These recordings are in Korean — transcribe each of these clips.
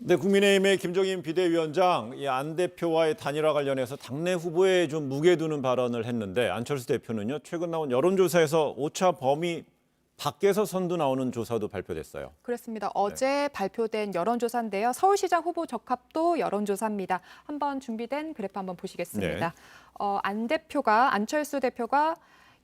네, 국민의힘의 김종인 비대위원장 이 안 대표와의 단일화 관련해서 당내 후보에 좀 무게 두는 발언을 했는데 안철수 대표는요. 최근 나온 여론조사에서 오차 범위 밖에서 선두 나오는 조사도 발표됐어요. 그렇습니다. 어제 발표된 여론조사인데요. 서울시장 후보 적합도 여론조사입니다. 한번 준비된 그래프 한번 보시겠습니다. 안철수 대표가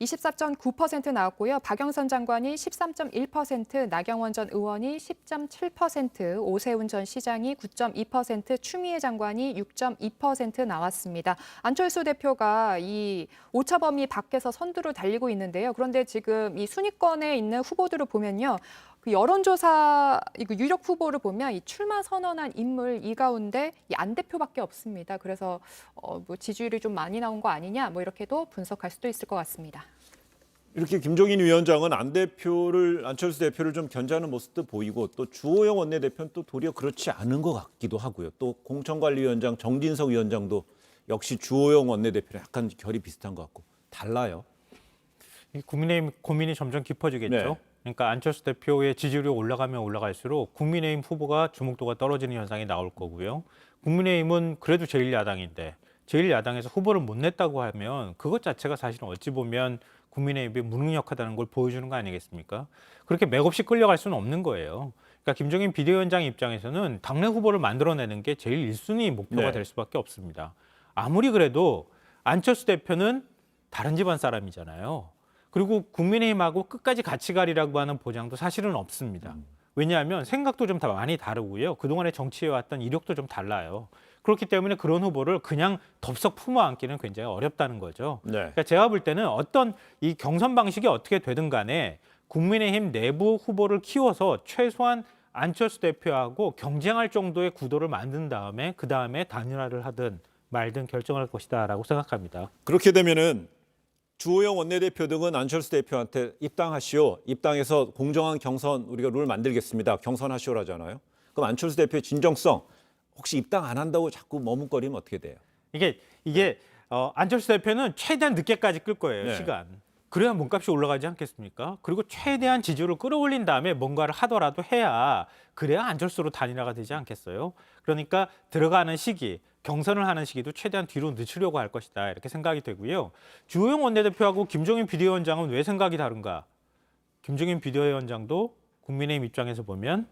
24.9% 나왔고요. 박영선 장관이 13.1%, 나경원 전 의원이 10.7%, 오세훈 전 시장이 9.2%, 추미애 장관이 6.2% 나왔습니다. 안철수 대표가 이 오차 범위 밖에서 선두를 달리고 있는데요. 그런데 지금 이 순위권에 있는 후보들을 보면요. 그 여론조사 유력 후보를 보면 이 출마 선언한 인물 이 가운데 이 안 대표밖에 없습니다. 그래서 뭐 지지율이 좀 많이 나온 거 아니냐 뭐 이렇게도 분석할 수도 있을 것 같습니다. 이렇게 김종인 위원장은 안철수 대표를 좀 견제하는 모습도 보이고 또 주호영 원내대표는 또 도리어 그렇지 않은 것 같기도 하고요. 또 공천관리위원장 정진석 위원장도 역시 주호영 원내대표랑 약간 결이 비슷한 것 같고 달라요. 국민의힘 고민이 점점 깊어지겠죠. 네. 그러니까 안철수 대표의 지지율이 올라가면 올라갈수록 국민의힘 후보가 주목도가 떨어지는 현상이 나올 거고요. 국민의힘은 그래도 제1야당인데 제1야당에서 후보를 못 냈다고 하면 그것 자체가 사실은 어찌 보면 국민의힘이 무능력하다는 걸 보여주는 거 아니겠습니까? 그렇게 맥없이 끌려갈 수는 없는 거예요. 그러니까 김종인 비대위원장 입장에서는 당내 후보를 만들어내는 게 제일 1순위 목표가 네. 될 수밖에 없습니다. 아무리 그래도 안철수 대표는 다른 집안 사람이잖아요. 그리고 국민의힘하고 끝까지 같이 가리라고 하는 보장도 사실은 없습니다. 왜냐하면 생각도 좀 다 많이 다르고요. 그동안에 정치해왔던 이력도 좀 달라요. 그렇기 때문에 그런 후보를 그냥 덥석 품어안기는 굉장히 어렵다는 거죠. 네. 그러니까 제가 볼 때는 어떤 이 경선 방식이 어떻게 되든 간에 국민의힘 내부 후보를 키워서 최소한 안철수 대표하고 경쟁할 정도의 구도를 만든 다음에 그 다음에 단일화를 하든 말든 결정할 것이다라고 생각합니다. 그렇게 되면은 주호영 원내대표 등은 안철수 대표한테 입당하시오. 입당해서 공정한 경선 우리가 룰 만들겠습니다. 경선하시오라잖아요. 그럼 안철수 대표의 진정성 혹시 입당 안 한다고 자꾸 머뭇거리면 어떻게 돼요? 이게 안철수 대표는 최대한 늦게까지 끌 거예요, 네. 시간. 그래야 몸값이 올라가지 않겠습니까? 그리고 최대한 지지율을 끌어올린 다음에 뭔가를 하더라도 해야 그래야 안철수로 단일화가 되지 않겠어요? 그러니까 들어가는 시기, 경선을 하는 시기도 최대한 뒤로 늦추려고 할 것이다 이렇게 생각이 되고요. 주호영 원내대표하고 김종인 비대위원장은 왜 생각이 다른가? 김종인 비대위원장도 국민의힘 입장에서 보면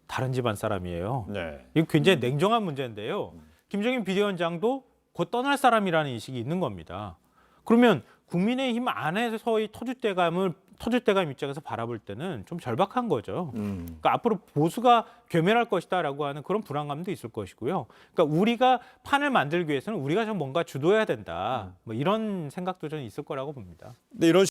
다른 집안 사람이에요. 네. 이거 굉장히 냉정한 문제인데요. 김종인 비대위원장도 곧 떠날 사람이라는 인식이 있는 겁니다. 그러면 국민의힘 안에서의 터줏대감 입장에서 바라볼 때는 좀 절박한 거죠. 그러니까 앞으로 보수가 괴멸할 것이다라고 하는 그런 불안감도 있을 것이고요. 그러니까 우리가 판을 만들기 위해서는 우리가 좀 뭔가 주도해야 된다. 뭐 이런 생각도 좀 있을 거라고 봅니다. 근데 이런